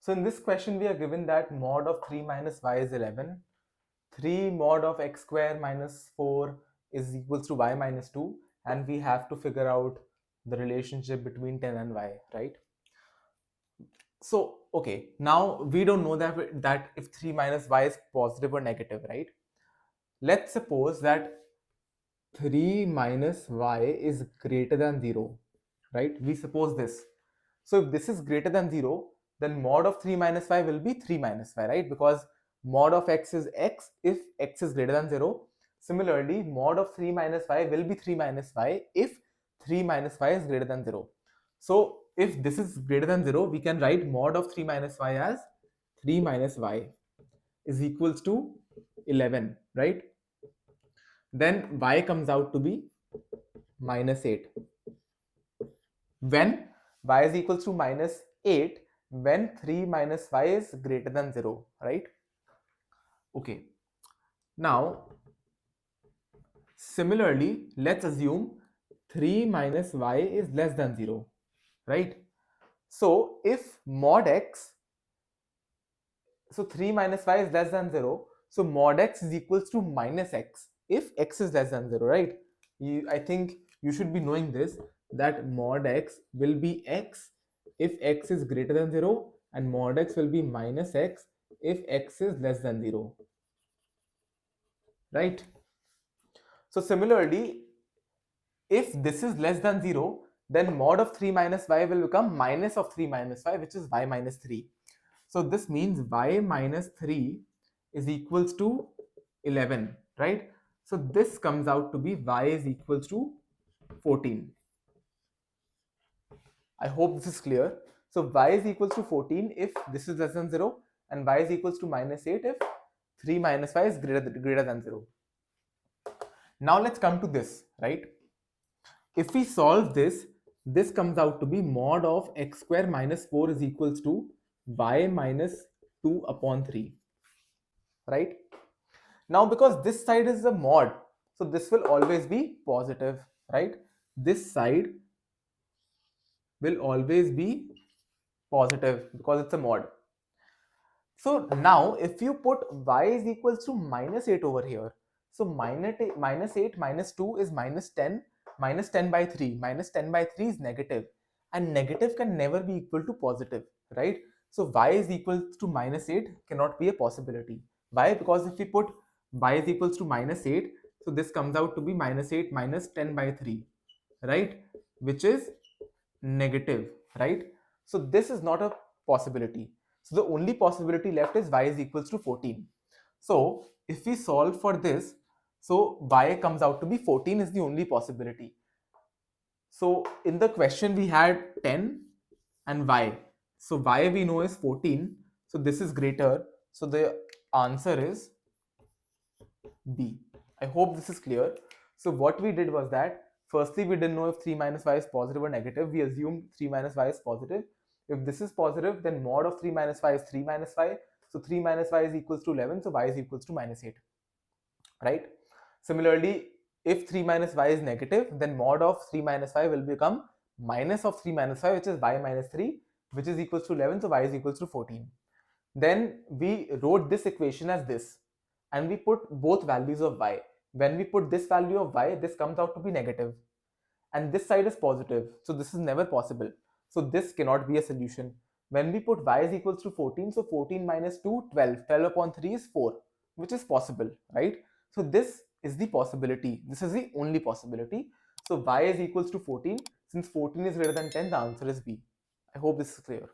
So in this question, we are given that mod of 3 minus y is 11. 3 mod of x square minus 4 is equals to y minus 2. And we have to figure out the relationship between 10 and y, right? So, okay, now we don't know that if 3 minus y is positive or negative, right? Let's suppose that 3 minus y is greater than 0, right? We suppose this. So if this is greater than 0, then mod of 3 minus y will be 3 minus y, right? Because mod of x is x if x is greater than 0. Similarly, mod of 3 minus y will be 3 minus y if 3 minus y is greater than 0. So if this is greater than 0, we can write mod of 3 minus y as 3 minus y is equals to 11, right? Then y comes out to be minus 8. When y is equals to minus 8, when 3 minus y is greater than 0, right? Okay. Now, similarly, let's assume 3 minus y is less than 0, right? So, if mod x, so 3 minus y is less than 0, so mod x is equals to minus x if x is less than 0, right? I think you should be knowing this, that mod x will be x if x is greater than 0 and mod x will be minus x if x is less than 0, right? So similarly, if this is less than 0, then mod of 3 minus y will become minus of 3 minus y, which is y minus 3. So this means y minus 3 is equals to 11, right? So this comes out to be y is equals to 14. I hope this is clear. So y is equals to 14 if this is less than 0 and y is equals to minus 8 if 3 minus y is greater than 0. Now let's come to this, right? If we solve this, this comes out to be mod of x square minus 4 is equals to y minus 2 upon 3, right? Now because this side is a mod, so this will always be positive, right? This side will always be positive because it's a mod. So now if you put y is equals to minus 8 over here, so minus 8 minus 2 is minus 10, minus 10 by 3, minus 10 by 3 is negative, and negative can never be equal to positive, right? So y is equals to minus 8 cannot be a possibility. Why? Because if we put y is equals to minus 8, so this comes out to be minus 8 minus 10 by 3, right? Which is negative, right? So this is not a possibility. So the only possibility left is y is equals to 14. So if we solve for this, so y comes out to be 14 is the only possibility. So in the question we had 10 and y. So y we know is 14. So this is greater. So the answer is B. I hope this is clear. So what we did was that firstly we didn't know if 3 minus y is positive or negative. We assumed 3 minus y is positive. If this is positive, then mod of 3 minus y is 3 minus y. So 3 minus y is equals to 11. So y is equals to minus 8. Right? Similarly, if 3 minus y is negative, then mod of 3 minus y will become minus of 3 minus y, which is y minus 3, which is equals to 11. So y is equals to 14. Then we wrote this equation as this, and we put both values of y. When we put this value of y, this comes out to be negative, and this side is positive, so this is never possible. So this cannot be a solution. When we put y is equals to 14, so 14 minus 2, 12. 12 upon 3 is 4, which is possible, right? So this is the possibility. This is the only possibility. So y is equals to 14. Since 14 is greater than 10, the answer is B. I hope this is clear.